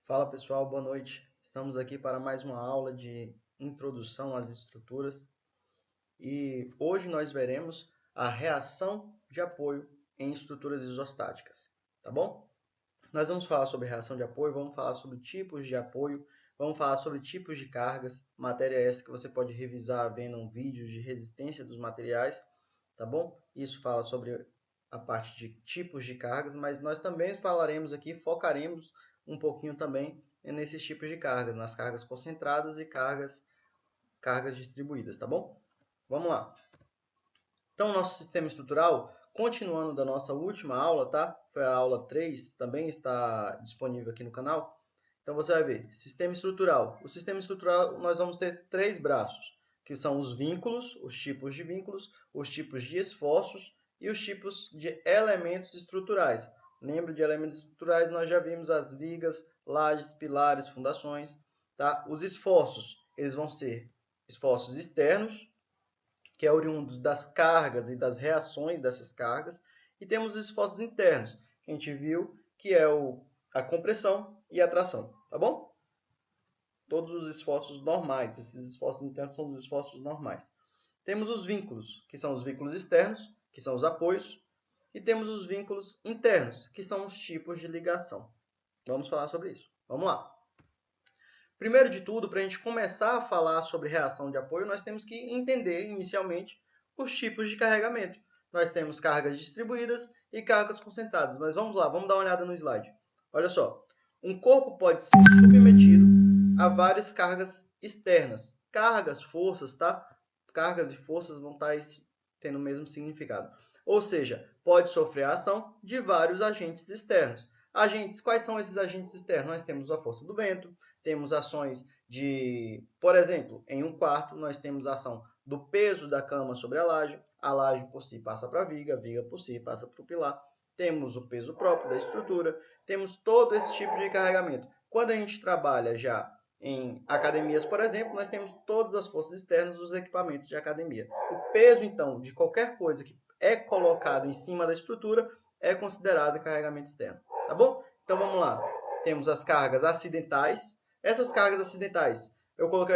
Fala pessoal, boa noite. Estamos aqui para mais uma aula de introdução às estruturas e hoje nós veremos a reação de apoio em estruturas isostáticas, tá bom? Nós vamos falar sobre reação de apoio, vamos falar sobre tipos de apoio, vamos falar sobre tipos de cargas, matéria essa que você pode revisar vendo um vídeo de resistência dos materiais, tá bom? Isso fala sobre a parte de tipos de cargas, mas nós também falaremos aqui, focaremos um pouquinho também nesses tipos de cargas, nas cargas concentradas e cargas distribuídas, tá bom? Vamos lá. Então, nosso sistema estrutural, continuando da nossa última aula, tá? Foi a aula 3, também está disponível aqui no canal. Então, você vai ver, sistema estrutural. O sistema estrutural, nós vamos ter três braços, que são os vínculos, os tipos de esforços e os tipos de elementos estruturais. Lembra de elementos estruturais? Nós já vimos as vigas, lajes, pilares, fundações. Tá? Os esforços, eles vão ser esforços externos, que é oriundo das cargas e das reações dessas cargas, e temos os esforços internos, que a gente viu que é a compressão e a tração, tá bom? Todos os esforços normais, esses esforços internos são os esforços normais. Temos os vínculos, que são os vínculos externos, que são os apoios, e temos os vínculos internos, que são os tipos de ligação. Vamos falar sobre isso. Vamos lá. Primeiro de tudo, para a gente começar a falar sobre reação de apoio, nós temos que entender inicialmente os tipos de carregamento. Nós temos cargas distribuídas e cargas concentradas, mas vamos lá, vamos dar uma olhada no slide. Olha só, um corpo pode ser submetido a várias cargas externas. Cargas, forças, tá? Cargas e forças vão estar tendo o mesmo significado. Ou seja, pode sofrer a ação de vários agentes externos. Agentes, quais são esses agentes externos? Nós temos a força do vento, temos ações de, por exemplo, em um quarto, nós temos a ação do peso da cama sobre a laje por si passa para a viga por si passa para o pilar. Temos o peso próprio da estrutura, temos todo esse tipo de carregamento. Quando a gente trabalha já em academias, por exemplo, nós temos todas as forças externas dos equipamentos de academia. O peso, então, de qualquer coisa que é colocado em cima da estrutura é considerado carregamento externo, tá bom? Então, vamos lá. Temos as cargas acidentais. Essas cargas acidentais, eu coloquei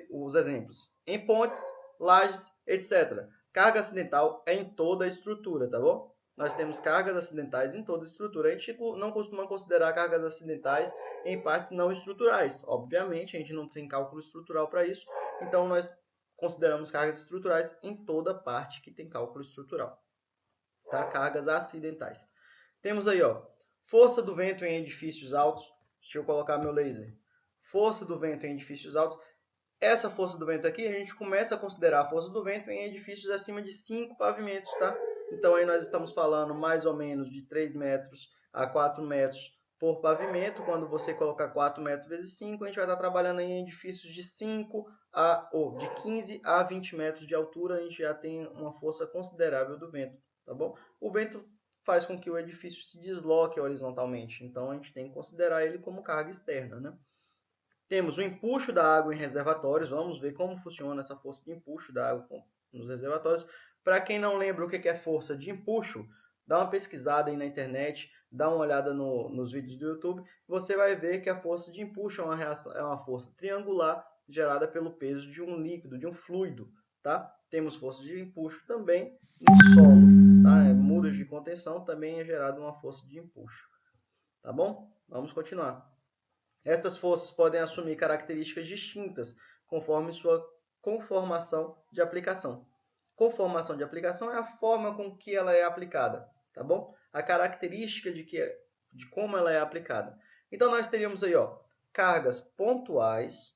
os exemplos em pontes, lajes, etc. Carga acidental é em toda a estrutura, tá bom? Nós temos cargas acidentais em toda a estrutura. A gente não costuma considerar cargas acidentais em partes não estruturais. Obviamente, a gente não tem cálculo estrutural para isso, então nós consideramos cargas estruturais em toda parte que tem cálculo estrutural. Tá? Cargas acidentais. Temos aí, ó, força do vento em edifícios altos. Deixa eu colocar meu laser. Força do vento em edifícios altos. Essa força do vento aqui, a gente começa a considerar a força do vento em edifícios acima de 5 pavimentos, tá? Então, aí nós estamos falando mais ou menos de 3 metros a 4 metros por pavimento. Quando você colocar 4 metros vezes 5, a gente vai estar trabalhando em edifícios de 15 a 20 metros de altura. A gente já tem uma força considerável do vento, tá bom? O vento faz com que o edifício se desloque horizontalmente. Então, a gente tem que considerar ele como carga externa, né? Temos o empuxo da água em reservatórios. Vamos ver como funciona essa força de empuxo da água nos reservatórios. Para quem não lembra o que é força de empuxo, dá uma pesquisada aí na internet, dá uma olhada nos vídeos do YouTube. Você vai ver que a força de empuxo é uma força triangular gerada pelo peso de um líquido, de um fluido. Tá? Temos força de empuxo também no solo. Tá? Muros de contenção também é gerada uma força de empuxo. Tá bom? Vamos continuar. Estas forças podem assumir características distintas conforme sua conformação de aplicação. Conformação de aplicação é a forma com que ela é aplicada, tá bom? A característica de como ela é aplicada. Então nós teríamos aí, ó, cargas pontuais,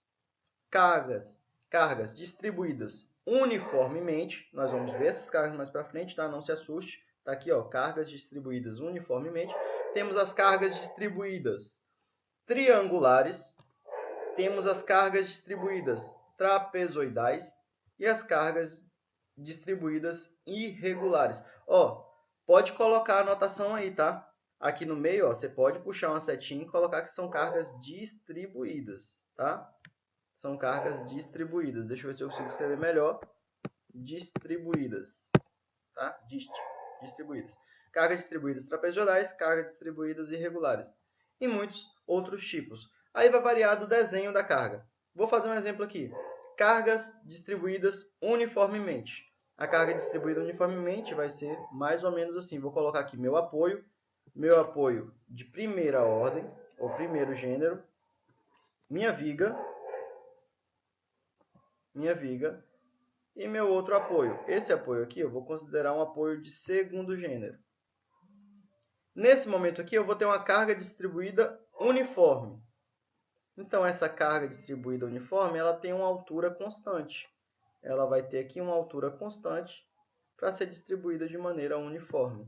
cargas distribuídas uniformemente. Nós vamos ver essas cargas mais para frente, tá? Não se assuste. Tá aqui, ó, cargas distribuídas uniformemente. Temos as cargas distribuídas triangulares, temos as cargas distribuídas trapezoidais e as cargas distribuídas irregulares. Ó, pode colocar a anotação aí, tá? Aqui no meio, ó, você pode puxar uma setinha e colocar que são cargas distribuídas, tá? São cargas distribuídas. Deixa eu ver se eu consigo escrever melhor. Distribuídas, tá? Distribuídas. Cargas distribuídas trapezoidais, cargas distribuídas irregulares. e muitos outros tipos. Aí vai variar do desenho da carga. Vou fazer um exemplo aqui. Cargas distribuídas uniformemente. A carga distribuída uniformemente vai ser mais ou menos assim. Vou colocar aqui meu apoio de primeira ordem, ou primeiro gênero, minha viga e meu outro apoio. Esse apoio aqui eu vou considerar um apoio de segundo gênero. Nesse momento aqui eu vou ter uma carga distribuída uniforme. Então, essa carga distribuída uniforme, ela tem uma altura constante. Ela vai ter aqui uma altura constante para ser distribuída de maneira uniforme.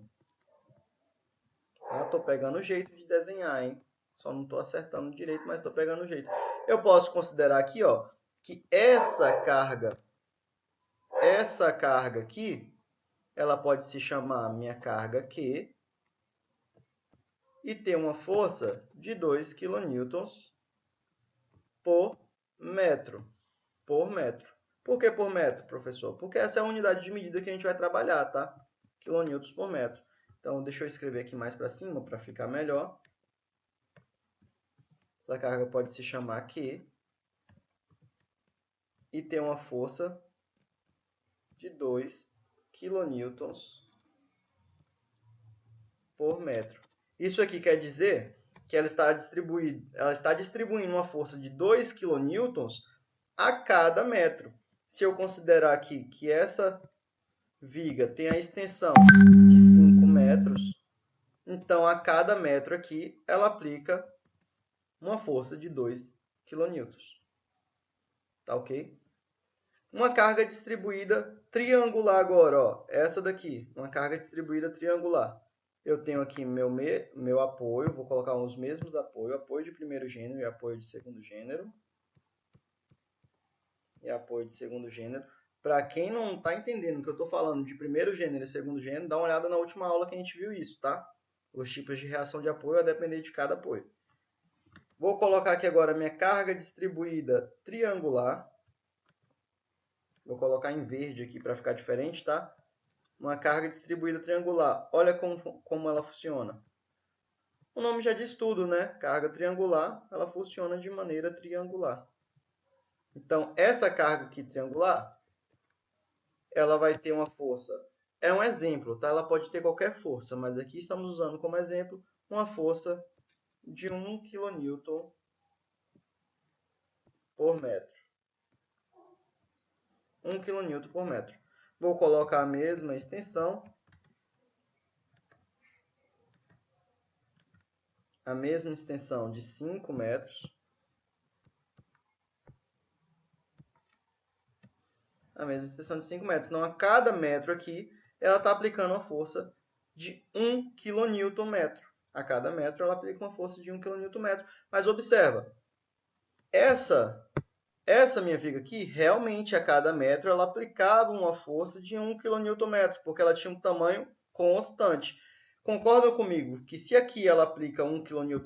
Estou pegando o jeito de desenhar, hein? Só não estou acertando direito, mas estou pegando o jeito. Eu posso considerar aqui, ó, que essa carga aqui, ela pode se chamar minha carga Q e ter uma força de 2 kN por metro. Por que por metro, professor? Porque essa é a unidade de medida que a gente vai trabalhar, tá? Quilonewtons por metro. Então, deixa eu escrever aqui mais para cima para ficar melhor. Essa carga pode se chamar Q e ter uma força de 2 quilonewtons por metro. Isso aqui quer dizer que ela está distribuindo uma força de 2 quilonewtons a cada metro. Se eu considerar aqui que essa viga tem a extensão de 5 metros, então a cada metro aqui ela aplica uma força de 2 kN. Tá ok? Uma carga distribuída triangular agora, ó, essa daqui, uma carga distribuída triangular. Eu tenho aqui meu apoio, vou colocar os mesmos apoios, apoio de primeiro gênero e apoio de segundo gênero. E apoio de segundo gênero. Para quem não está entendendo que eu estou falando de primeiro gênero e segundo gênero, dá uma olhada na última aula que a gente viu isso, tá? Os tipos de reação de apoio a depender de cada apoio. Vou colocar aqui agora minha carga distribuída triangular. Vou colocar em verde aqui para ficar diferente, tá? Uma carga distribuída triangular. Olha como ela funciona. O nome já diz tudo, né? Carga triangular, ela funciona de maneira triangular. Então, essa carga aqui triangular, ela vai ter uma força. É um exemplo, tá? Ela pode ter qualquer força, mas aqui estamos usando como exemplo uma força de 1 kN por metro. 1 kN por metro. Vou colocar a mesma extensão. A mesma extensão de 5 metros. A mesma extensão de 5 metros. Então, a cada metro aqui, ela está aplicando uma força de 1 kN. A cada metro, ela aplica uma força de 1 kN. Mas observa, essa minha viga aqui, realmente, a cada metro, ela aplicava uma força de 1 kN, porque ela tinha um tamanho constante. Concordam comigo que se aqui ela aplica 1 kN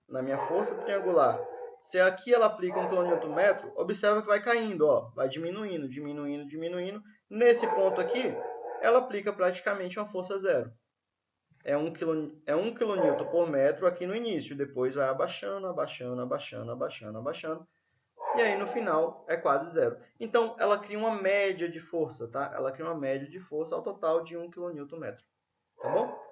na minha força triangular, se aqui ela aplica 1 kN, observa que vai caindo, ó, vai diminuindo, diminuindo, diminuindo. Nesse ponto aqui, ela aplica praticamente uma força zero. É 1 kN por metro aqui no início, depois vai abaixando, abaixando, abaixando, abaixando, abaixando. E aí, no final, é quase zero. Então, ela cria uma média de força, tá? Ela cria uma média de força ao total de 1 kN. Tá bom?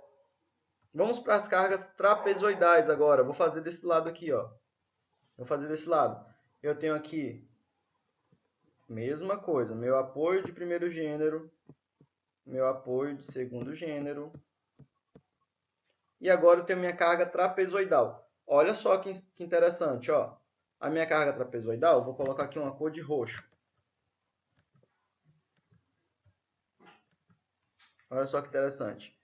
Vamos para as cargas trapezoidais agora. Vou fazer desse lado aqui, ó. Vou fazer desse lado. Eu tenho aqui, mesma coisa, meu apoio de primeiro gênero, meu apoio de segundo gênero. E agora eu tenho minha carga trapezoidal. Olha só que interessante, ó. A minha carga trapezoidal, vou colocar aqui uma cor de roxo. Olha só que interessante.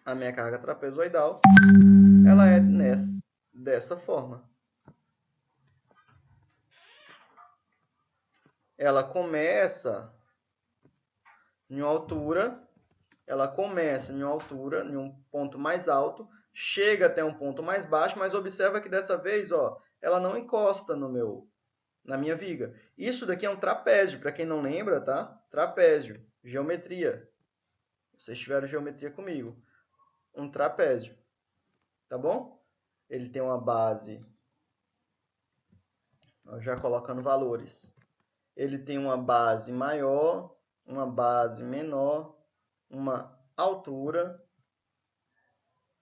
A minha carga trapezoidal, ela é dessa forma. Ela começa em uma altura, em um ponto mais alto, chega até um ponto mais baixo, mas observa que dessa vez, ó, ela não encosta na minha viga. Isso daqui é um trapézio, para quem não lembra, tá? Trapézio, geometria. Vocês tiveram geometria comigo. Um trapézio, tá bom? ele tem uma base, já colocando valores, ele tem uma base maior, uma base menor, uma altura,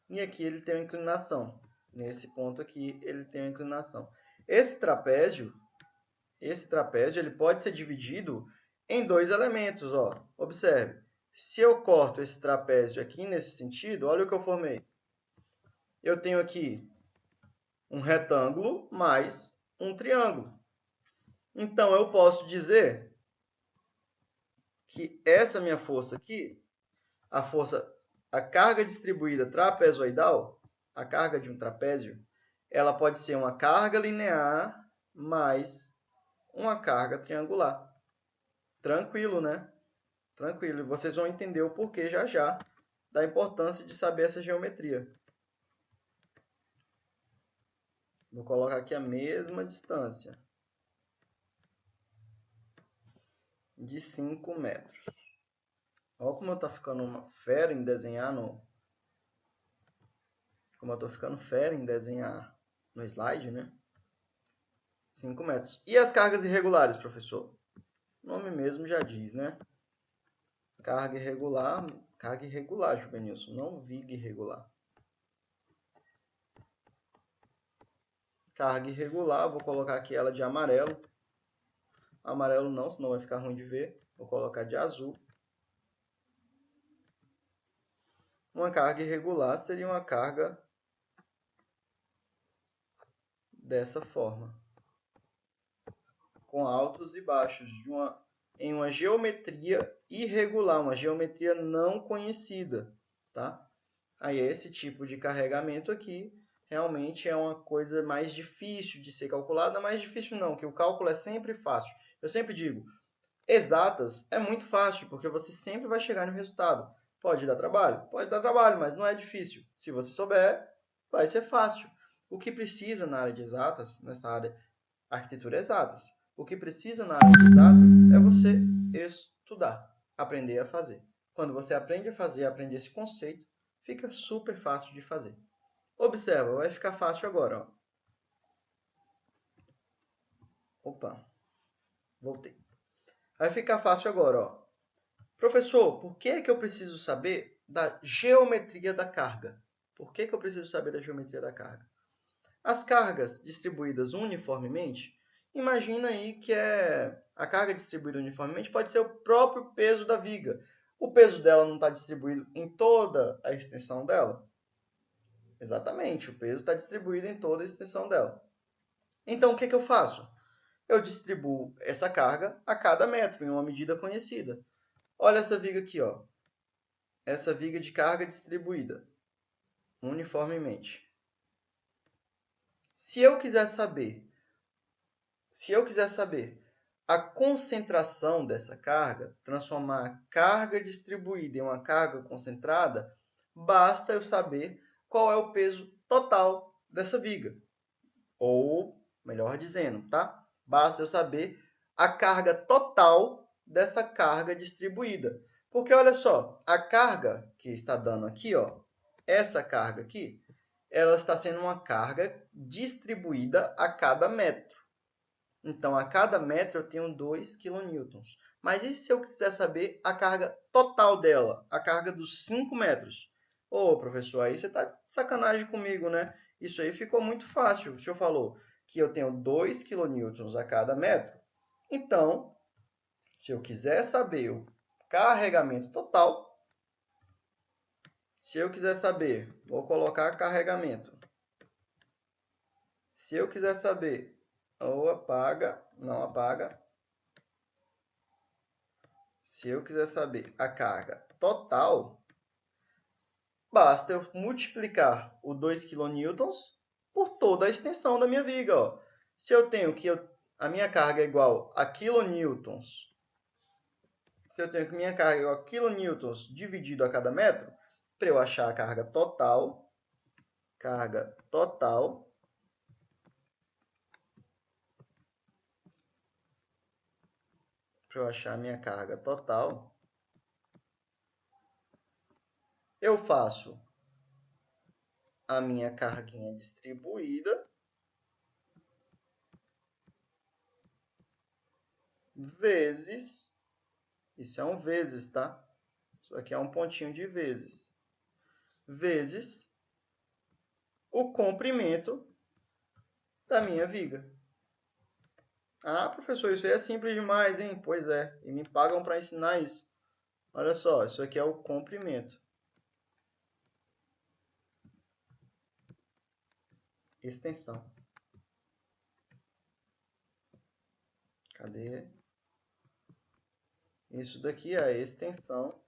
e aqui ele tem uma inclinação. Nesse ponto aqui, ele tem uma inclinação. Esse trapézio ele pode ser dividido em dois elementos. Ó. Observe, se eu corto esse trapézio aqui nesse sentido, olha o que eu formei. Eu tenho aqui um retângulo mais um triângulo. Então, eu posso dizer que essa minha força aqui, a carga distribuída trapezoidal, a carga de um trapézio, ela pode ser uma carga linear mais uma carga triangular. Tranquilo, né? Tranquilo. E vocês vão entender o porquê já já da importância de saber essa geometria. Vou colocar aqui a mesma distância de 5 metros. Olha como eu estou ficando uma fera em desenhar Como eu estou ficando fera em desenhar no slide, né? 5 metros. E as cargas irregulares, professor? O nome mesmo já diz, né? Carga irregular, Juvenilson, não viga irregular. Carga irregular, vou colocar aqui ela de amarelo. Amarelo não, senão vai ficar ruim de ver. Vou colocar de azul. Uma carga irregular seria uma carga dessa forma, com altos e baixos, em uma geometria irregular, uma geometria não conhecida, tá? Aí esse tipo de carregamento aqui realmente é uma coisa mais difícil de ser calculada, mais difícil não, que o cálculo é sempre fácil. Eu sempre digo, exatas é muito fácil, porque você sempre vai chegar no resultado. Pode dar trabalho, mas não é difícil. Se você souber, vai ser fácil. O que precisa na área de exatas, nessa área arquitetura exatas, o que precisa na área de exatas é você estudar, aprender a fazer. Quando você aprende a fazer, aprende esse conceito, fica super fácil de fazer. Observa, vai ficar fácil agora. Ó. Opa, voltei. Vai ficar fácil agora. Ó. Professor, por que eu preciso saber da geometria da carga? Por que eu preciso saber da geometria da carga? As cargas distribuídas uniformemente, imagina aí que a carga distribuída uniformemente pode ser o próprio peso da viga. O peso dela não está distribuído em toda a extensão dela? Exatamente, o peso está distribuído em toda a extensão dela. Então, o que eu faço? Eu distribuo essa carga a cada metro, em uma medida conhecida. Olha essa viga aqui, ó. Essa viga de carga distribuída uniformemente. Se eu quiser saber a concentração dessa carga, transformar a carga distribuída em uma carga concentrada, basta eu saber qual é o peso total dessa viga. Ou, melhor dizendo, tá? Basta eu saber a carga total dessa carga distribuída. Porque, olha só, a carga que está dando aqui, ó, essa carga aqui, ela está sendo uma carga distribuída a cada metro. Então, a cada metro eu tenho 2 kN. Mas e se eu quiser saber a carga total dela, a carga dos 5 metros? Ô, professor, aí você está de sacanagem comigo, né? Isso aí ficou muito fácil. O senhor falou que eu tenho 2 kN a cada metro. Então, se eu quiser saber o carregamento total, vou colocar carregamento. Se eu quiser saber, ou apaga, não apaga. Se eu quiser saber a carga total, basta eu multiplicar o 2 kN por toda a extensão da minha viga. Ó. Se eu tenho que a minha carga é igual a kilonewtons, se eu tenho que minha carga é igual a kilonewtons dividido a cada metro, para eu achar a carga total, para eu achar a minha carga total, eu faço a minha carguinha distribuída vezes, isso é um vezes, tá? Isso aqui é um pontinho de vezes, vezes o comprimento da minha viga. Ah, professor, isso aí é simples demais, hein? Pois é, e me pagam para ensinar isso. Olha só, isso aqui é o comprimento. Extensão. Cadê? Isso daqui é a extensão.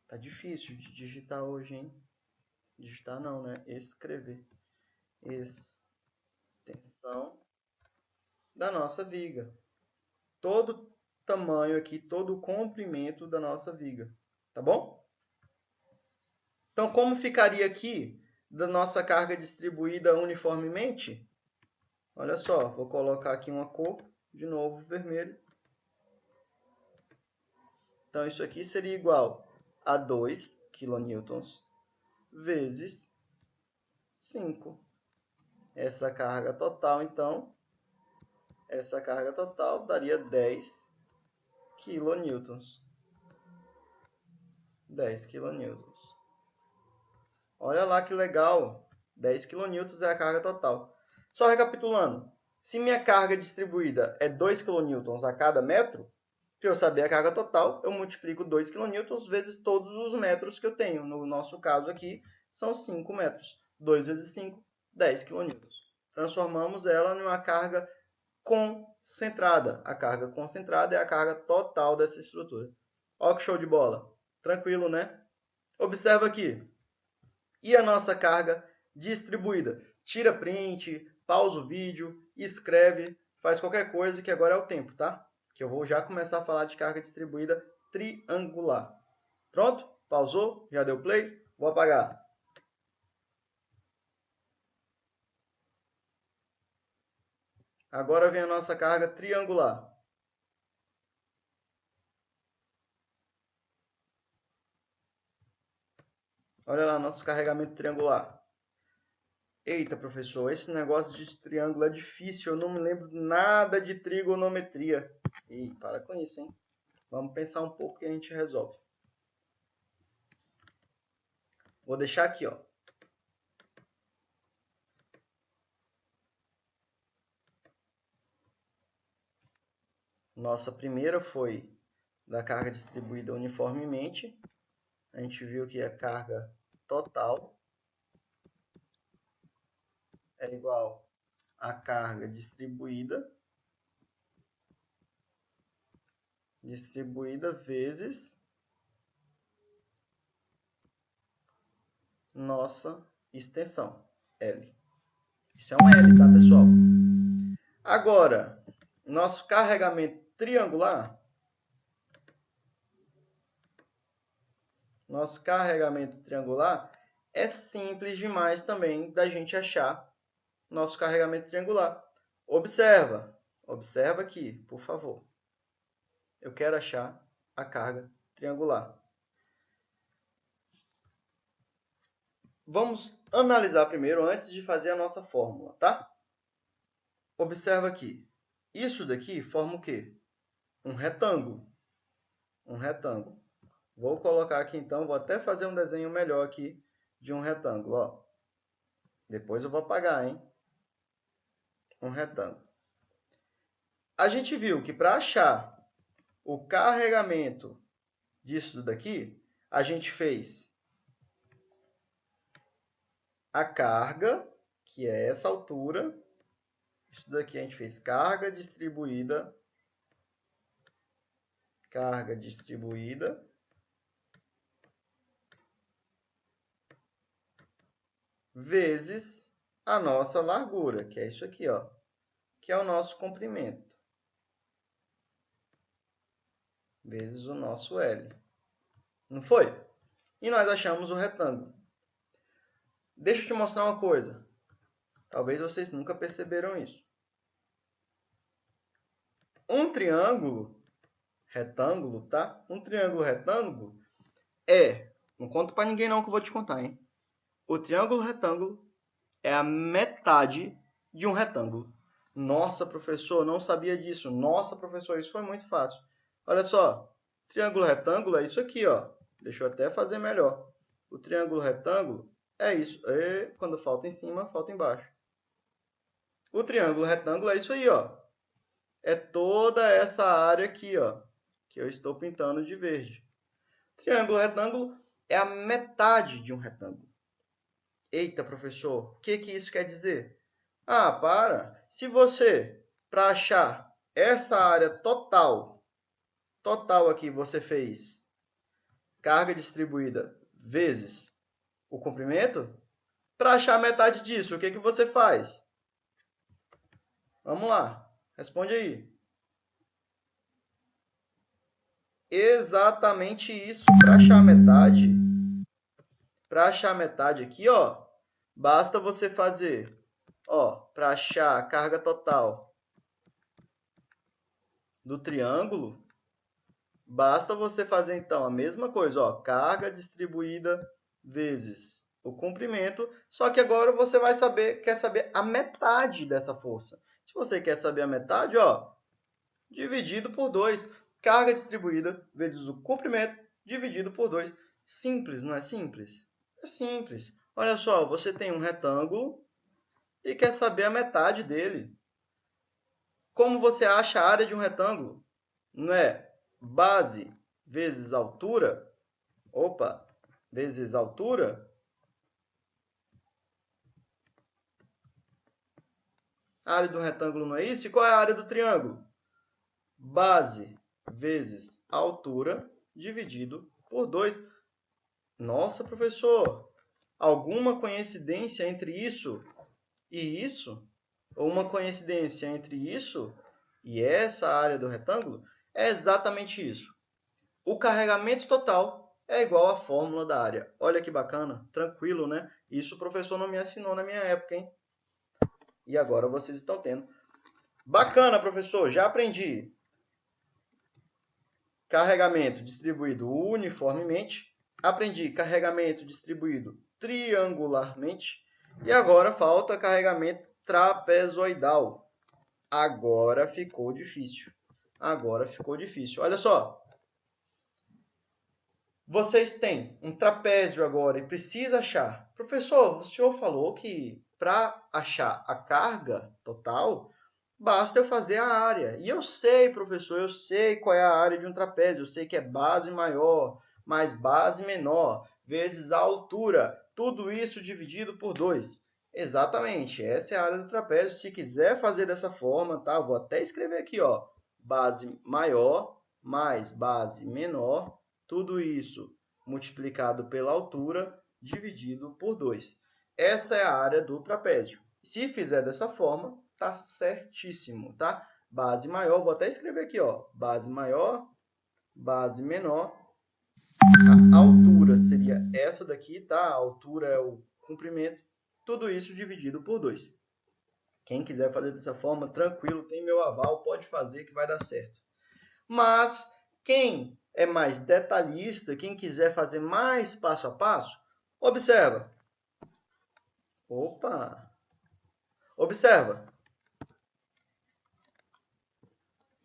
Tá difícil de digitar hoje, hein? Digitar não, né? Escrever. Extensão da nossa viga. Todo tamanho aqui, todo o comprimento da nossa viga. Tá bom? Então, como ficaria aqui da nossa carga distribuída uniformemente? Olha só, vou colocar aqui uma cor, de novo, vermelho. Então, isso aqui seria igual a 2 kN vezes 5. Essa carga total, então, essa carga total daria 10 kN. 10 kN. Olha lá que legal, 10 kN é a carga total. Só recapitulando, se minha carga distribuída é 2 kN a cada metro, para eu saber a carga total, eu multiplico 2 kN vezes todos os metros que eu tenho. No nosso caso aqui, são 5 metros. 2 vezes 5, 10 kN. Transformamos ela em uma carga concentrada. A carga concentrada é a carga total dessa estrutura. Olha que show de bola. Tranquilo, né? Observa aqui. E a nossa carga distribuída? Tira print, pausa o vídeo, escreve, faz qualquer coisa que agora é o tempo, tá? Que eu vou já começar a falar de carga distribuída triangular. Pronto? Pausou? Já deu play? Vou apagar. Agora vem a nossa carga triangular. Olha lá, nosso carregamento triangular. Eita, professor, esse negócio de triângulo é difícil. Eu não me lembro nada de trigonometria. Ih, para com isso, hein? Vamos pensar um pouco que a gente resolve. Vou deixar aqui, ó. Nossa primeira foi da carga distribuída uniformemente. A gente viu que a carga total é igual à carga distribuída vezes nossa extensão, L. Isso é um L, tá, pessoal? Agora, nosso carregamento triangular, é simples demais também da gente achar nosso carregamento triangular. Observa aqui, por favor. Eu quero achar a carga triangular. Vamos analisar primeiro antes de fazer a nossa fórmula, tá? Observa aqui. Isso daqui forma o quê? Um retângulo. Um retângulo. Vou colocar aqui então, vou até fazer um desenho melhor aqui de um retângulo, ó. Depois eu vou apagar, hein? Um retângulo. A gente viu que para achar o carregamento disso daqui, a gente fez a carga, que é essa altura. Isso daqui a gente fez carga distribuída vezes a nossa largura, que é isso aqui, ó, que é o nosso comprimento, vezes o nosso L. Não foi? E nós achamos o retângulo. Deixa eu te mostrar uma coisa. Talvez vocês nunca perceberam isso. Um triângulo retângulo, tá? Um triângulo retângulo é Não conta para ninguém não que eu vou te contar, hein? O triângulo retângulo é a metade de um retângulo. Nossa, professor, não sabia disso. Nossa, professor, isso foi muito fácil. Olha só, triângulo retângulo é isso aqui, ó. Deixa eu até fazer melhor. O triângulo retângulo é isso. E quando falta em cima, falta embaixo. O triângulo retângulo é isso aí, ó. É toda essa área aqui, ó, que eu estou pintando de verde. Triângulo retângulo é a metade de um retângulo. Eita, professor, o que isso quer dizer? Ah, para. Se você, para achar essa área total aqui, você fez carga distribuída vezes o comprimento, para achar a metade disso, o que você faz? Vamos lá, responde aí. Exatamente isso. Para achar a metade aqui, ó, basta você fazer, ó, para achar a carga total do triângulo, basta você fazer então a mesma coisa, ó, carga distribuída vezes o comprimento, só que agora você vai quer saber a metade dessa força. Se você quer saber a metade, ó, dividido por 2. Carga distribuída vezes o comprimento dividido por 2. Simples, não é simples? É simples. Olha só, você tem um retângulo e quer saber a metade dele. Como você acha a área de um retângulo? Não é base vezes altura? Opa, vezes altura? A área do retângulo não é isso? E qual é a área do triângulo? Base vezes altura dividido por 2. Nossa, professor, alguma coincidência entre isso e isso? Ou uma coincidência entre isso e essa área do retângulo? É exatamente isso. O carregamento total é igual à fórmula da área. Olha que bacana, tranquilo, né? Isso o professor não me ensinou na minha época, hein? E agora vocês estão tendo. Bacana, professor, já aprendi. Carregamento distribuído uniformemente. Aprendi carregamento distribuído triangularmente. E agora falta carregamento trapezoidal. Agora ficou difícil. Olha só. Vocês têm um trapézio agora e precisa achar. Professor, o senhor falou que para achar a carga total, basta eu fazer a área. E eu sei, professor, eu sei qual é a área de um trapézio. Eu sei que é base maior mais base menor vezes a altura. Tudo isso dividido por 2. Exatamente, essa é a área do trapézio. Se quiser fazer dessa forma, tá? Vou até escrever aqui, ó. Base maior mais base menor. Tudo isso multiplicado pela altura dividido por 2. Essa é a área do trapézio. Se fizer dessa forma, tá certíssimo, tá? Base maior, vou até escrever aqui, ó. Base maior, base menor. A altura seria essa daqui, tá? A altura é o comprimento. Tudo isso dividido por 2. Quem quiser fazer dessa forma, tranquilo, tem meu aval, pode fazer que vai dar certo. Mas quem é mais detalhista, quem quiser fazer mais passo a passo, observa. Opa! Observa.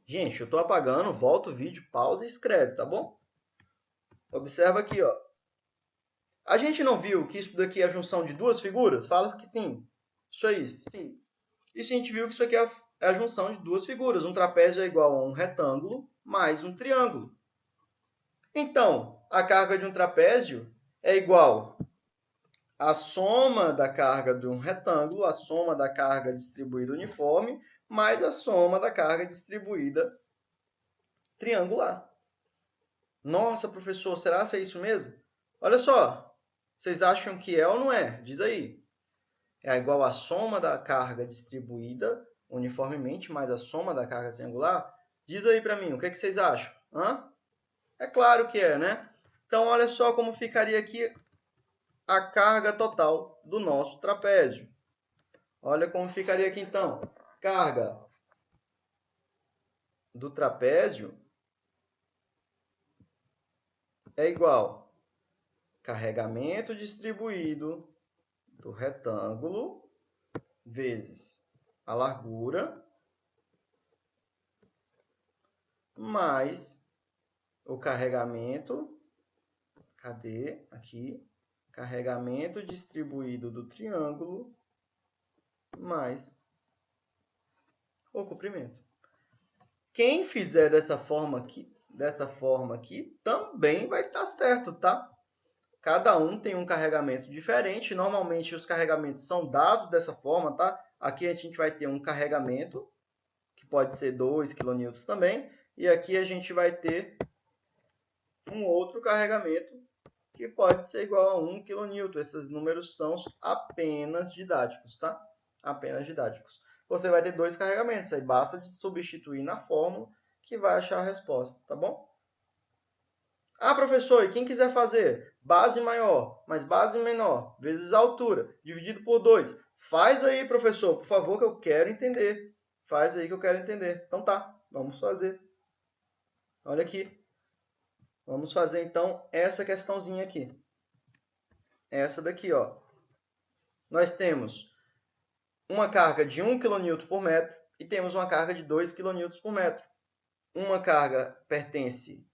Gente, eu estou apagando, volta o vídeo, pausa e escreve, tá bom? Observa aqui, ó. A gente não viu que isso daqui é a junção de duas figuras? Fala que sim. Isso aí, sim. Isso a gente viu que isso aqui é a junção de duas figuras. Um trapézio é igual a um retângulo mais um triângulo. Então, a carga de um trapézio é igual à soma da carga de um retângulo, a soma da carga distribuída uniforme, mais a soma da carga distribuída triangular. Nossa, professor, será que é isso mesmo? Olha só, vocês acham que é ou não é? Diz aí. É igual à soma da carga distribuída uniformemente mais a soma da carga triangular? Diz aí para mim, o que, é que vocês acham? Hã? É claro que é, né? Então, olha só como ficaria aqui a carga total do nosso trapézio. Olha como ficaria aqui, então. Carga do trapézio é igual carregamento distribuído do retângulo vezes a largura mais o carregamento, cadê? Aqui, carregamento distribuído do triângulo mais o comprimento. Quem fizer dessa forma aqui também vai estar certo, tá? Cada um tem um carregamento diferente. Normalmente os carregamentos são dados dessa forma, tá? Aqui a gente vai ter um carregamento, que pode ser 2 kN também. E aqui a gente vai ter um outro carregamento, que pode ser igual a 1 kN. Esses números são apenas didáticos, tá? Apenas didáticos. Você vai ter dois carregamentos, aí basta de substituir na fórmula que vai achar a resposta, tá bom? Ah, professor, e quem quiser fazer base maior mais base menor vezes a altura dividido por 2, faz aí, professor, por favor, que eu quero entender. Faz aí que eu quero entender. Então tá, vamos fazer. Olha aqui. Vamos fazer então essa questãozinha aqui. Essa daqui, ó. Nós temos uma carga de 1 kN por metro e temos uma carga de 2 kN por metro. Uma carga pertence